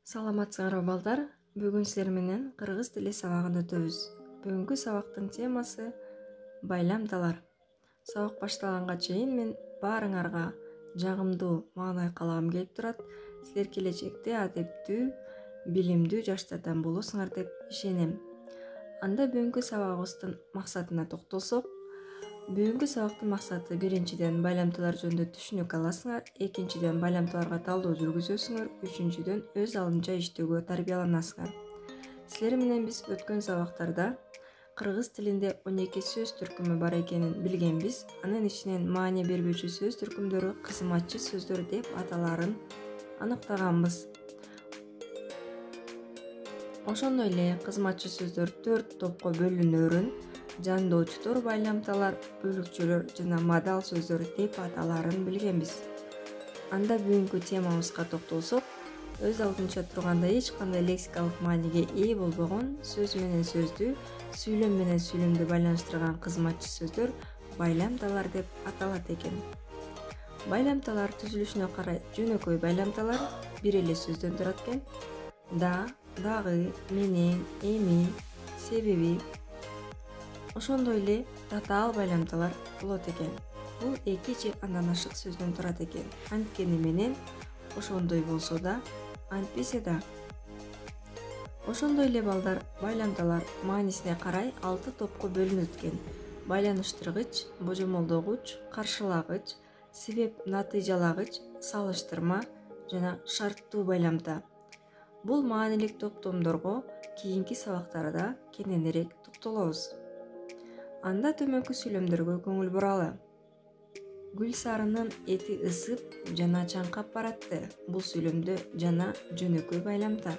Саламатсыңарбы балдар. Бүгүн силер менен кыргыз тили сабагын өтөбүз. Бүгүнкү сабактын темасы байламдалар. Сабак башталганга чейин мен баарыңарга жагымдуу маанай калагым келип турат. Силер келечекте адептүү, билимдүү жаштардан болосуңар деп ишенем. Анда бүгүнкү сабагыбыздын максатына токтолсок, бүгүнкү сабактын максаты биринчиден байламдалар жөнүндө түшүнүк аласыңар, экинчиден байламдаларга талдоо жүргүзөсүңөр, үчүнчүдөн өз алдынча иштөөгө тарбияланасыңар. Силер менен биз өткөн сабактарда кыргыз тилинде 12 сөз түркүмү бар экенин билгенбиз. Анын ичинен маани бербөөчү сөз түркүмдөрү кызматчы сөздөр деп аталарын аныктаганбыз. Ошондой эле кызматчы сөздөр 4 топко бөлүнөрүн, жандоочтор, байламдалар, бөлүкчөлөр жана модал сөздөр деп аталарын билгенбиз. Анда бүгүнкү темабызга токтолсок, өз алдынча турганда эч кандай лексикалык мааниге ээ болбогон сөз менен сөздү, сүйлөм менен сүйлөмдү байланыштырган кызматчы сөздөр байламдалар деп аталат экен. Байламдалар түзүлүшүнө карай жөнөкөй байламдалар бир эле сөздөн турат экен. Да, дагы, менен, эми, себеби. Ошондой эле татаал байламдалар болот экен. Бул 2 же андан ашык сөздөн турат экен. Анткени менен, ошондой болсо да, антпесе да. Ошондой эле балдар, байламдалар маанисине карай 6 топко бөлүнөт экен. Байланыштыргыч, божомолдогуч, каршылагыч, себеп-натыйжалагыч, салыштырма жана шарттуу байламда. Бул маанилик топтомдорго кийинки сабактарда кененирээк токтолобуз. Анда төмөнкү сүйлөмдөргө көңүл буралы. Гүлсарынын эти ысып жана чаңкап баратты. Бул сүйлөмдө жана жөнөкөй байламда.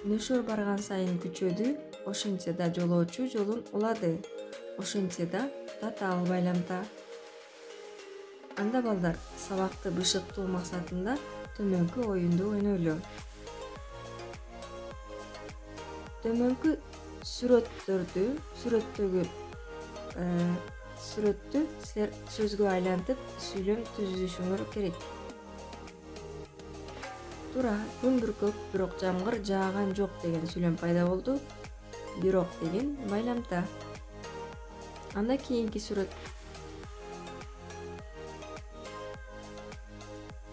Нөшөр барган сайын күчөдү, ошентсе да жолоочу жолун улады. Ошентсе да татаал байламда. Анда балдар, сабакты бышыктуу максатында төмөнкү оюнду ойнойлу. Төмөнкү сүрөттөгү сүрөттү силер сөзгө айлантып сүйлөм түзүшүңөр керек. Туура, күн бүркөк, бирок жамгыр жааган жок деген сүйлөм пайда болду. Бирок деген байламда. Анда кийинки сүрөт.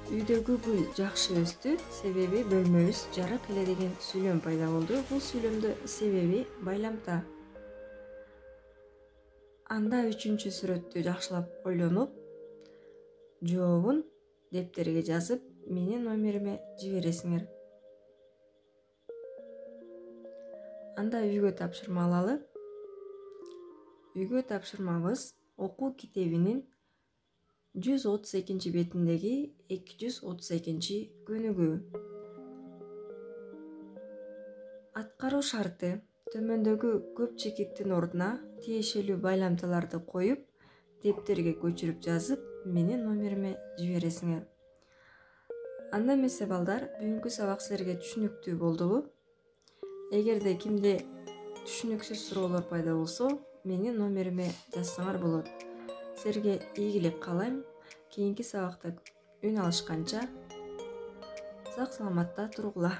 Үйдөгү гүл жакшы өстү, себеби бөлмөбүз жарык эле деген сүйлөм пайда болду. Бул сүйлөмдө себеби байламда. Анда 3-чү сүрөттү жакшылап ойлонуп, жообун дептерге жазып, менин номериме жибересиңер. Анда үйгө тапшырма алалы. Үйгө тапшырмабыз окуу китебинин 132 бетиндеги 232 көнүгүү. Аткаруу шарты. Төмөндөгү көп чекиттин ордуна тиешелүү байламдаларды коюп, дептерге көчүрүп жазып, менин номериме жибересиңер. Анда эмесе балдар, бүгүнкү сабак силерге түшүнүктүү болдубу? Эгерде кимде түшүнүксүз суроолор пайда болсо, менин номериме жазсаңар болот. Силерге ийгилик каалайм. Кийинки сабакта үн алышканча сак саламатта тургула.